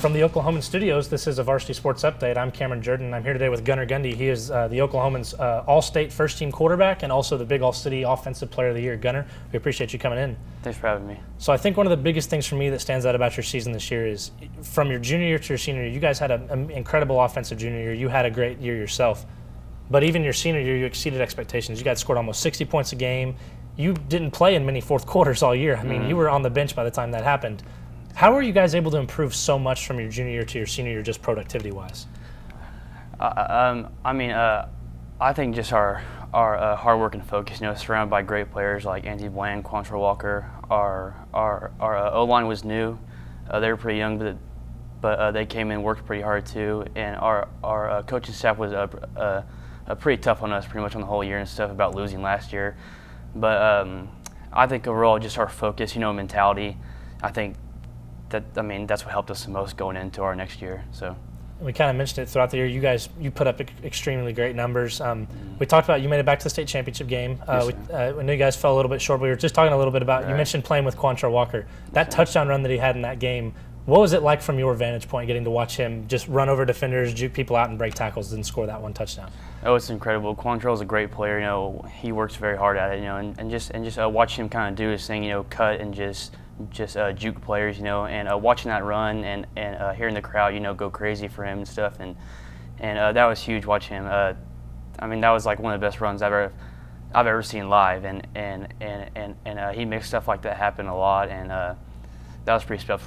From the Oklahoman studios, this is a Varsity Sports Update. I'm Cameron Jordan. I'm here today with Gunnar Gundy. He is the Oklahoman's All-State first-team quarterback and also the Big All-City Offensive Player of the Year. Gunnar, we appreciate you coming in. Thanks for having me. So I think one of the biggest things for me that stands out about your season this year is from your junior year to your senior year, you guys had an incredible offensive junior year. You had a great year yourself. But even your senior year, you exceeded expectations. You guys scored almost 60 points a game. You didn't play in many fourth quarters all year. I mean, you were on the bench by the time that happened. How are you guys able to improve so much from your junior year to your senior year, just productivity-wise? I think just our hard work and focus. You know, surrounded by great players like Andy Bland, Quantrill Walker. Our O-line was new. They were pretty young, but they came in, worked pretty hard too. And our coaching staff was pretty tough on us, pretty much on the whole year and stuff about losing last year. But I think overall, just our focus, you know, mentality. I think that's what helped us the most going into our next year. So we kind of mentioned it throughout the year. You put up extremely great numbers. We talked about you made it back to the state championship game. Yes, we knew you guys fell a little bit short. But we were just talking a little bit about you mentioned playing with Quantrill Walker. That touchdown run that he had in that game. What was it like from your vantage point, getting to watch him just run over defenders, juke people out, and break tackles, and score that one touchdown? Oh, it's incredible. Quantrill is a great player. You know, he works very hard at it. You know, and just watch him kind of do his thing. You know, cut and just juke players, you know, and watching that run and hearing the crowd, you know, go crazy for him and stuff, and that was huge. Watching him, I mean, that was like one of the best runs I've ever seen live, and he makes stuff like that happen a lot, and that was pretty special.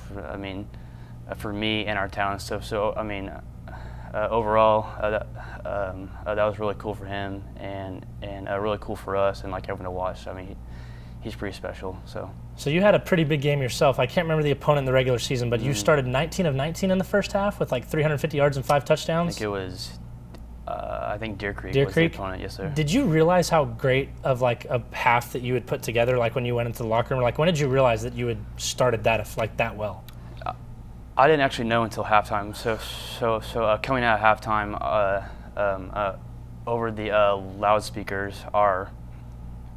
For me and our town and stuff. So I mean, overall, that was really cool for him, and really cool for us, and like everyone to watch. I mean, he's pretty special. So you had a pretty big game yourself. I can't remember the opponent in the regular season, but you started 19 of 19 in the first half with like 350 yards and 5 touchdowns. I think it was, I think Deer Creek was Creek? the opponent. Yes, sir. Did you realize how great of like a half that you had put together, like when you went into the locker room? Like when did you realize that you had started that like that well? I didn't actually know until halftime. So coming out of halftime, over the loudspeakers, our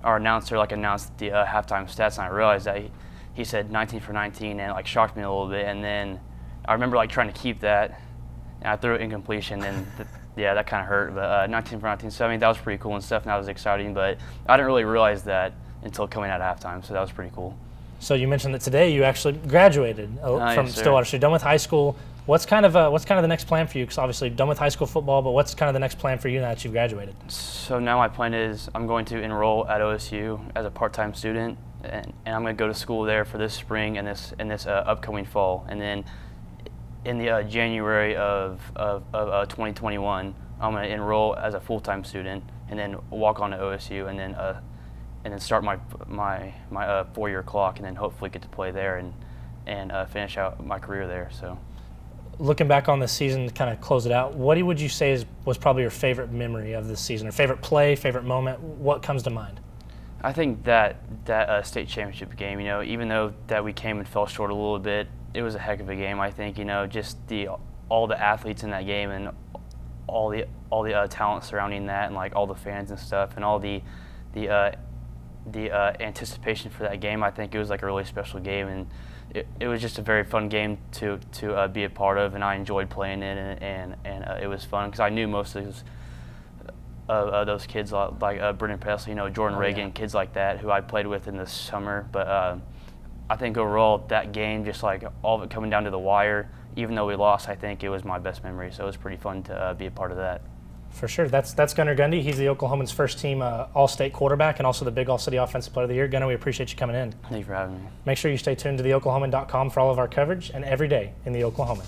announcer announced the halftime stats, and I realized that he said 19 for 19, and like shocked me a little bit. And then I remember like trying to keep that, and I threw it incompletion, and yeah, that kind of hurt. But 19 for 19, so I mean that was pretty cool and stuff, and that was exciting. But I didn't really realize that until coming out of halftime, so that was pretty cool. So you mentioned that today you actually graduated from Stillwater. So you're done with high school. What's kind of the next plan for you? Because obviously you're done with high school football, but what's kind of the next plan for you now that you've graduated? So now my plan is I'm going to enroll at OSU as a part-time student, and I'm going to go to school there for this spring and this upcoming fall. And then in the January of 2021, I'm going to enroll as a full-time student and then walk on to OSU and then start my 4-year clock, and then hopefully get to play there and finish out my career there. So. Looking back on this season to kind of close it out, what would you say was probably your favorite memory of this season, or favorite play, favorite moment? What comes to mind? I think that state championship game, you know, even though that we came and fell short a little bit, it was a heck of a game. I think, you know, just all the athletes in that game and all the talent surrounding that, and like all the fans and stuff, and all the anticipation for that game. I think it was like a really special game, and it was just a very fun game to be a part of, and I enjoyed playing it, and it was fun because I knew most of those kids like Brendan Presley, you know, Jordan Reagan, kids like that who I played with in the summer. But I think overall that game, just like all of it coming down to the wire, even though we lost, I think it was my best memory. So it was pretty fun to be a part of that. For sure. That's Gunnar Gundy. He's the Oklahoman's first-team All-State quarterback and also the Big All-City Offensive Player of the Year. Gunnar, we appreciate you coming in. Thank you for having me. Make sure you stay tuned to theoklahoman.com for all of our coverage and every day in the Oklahoman.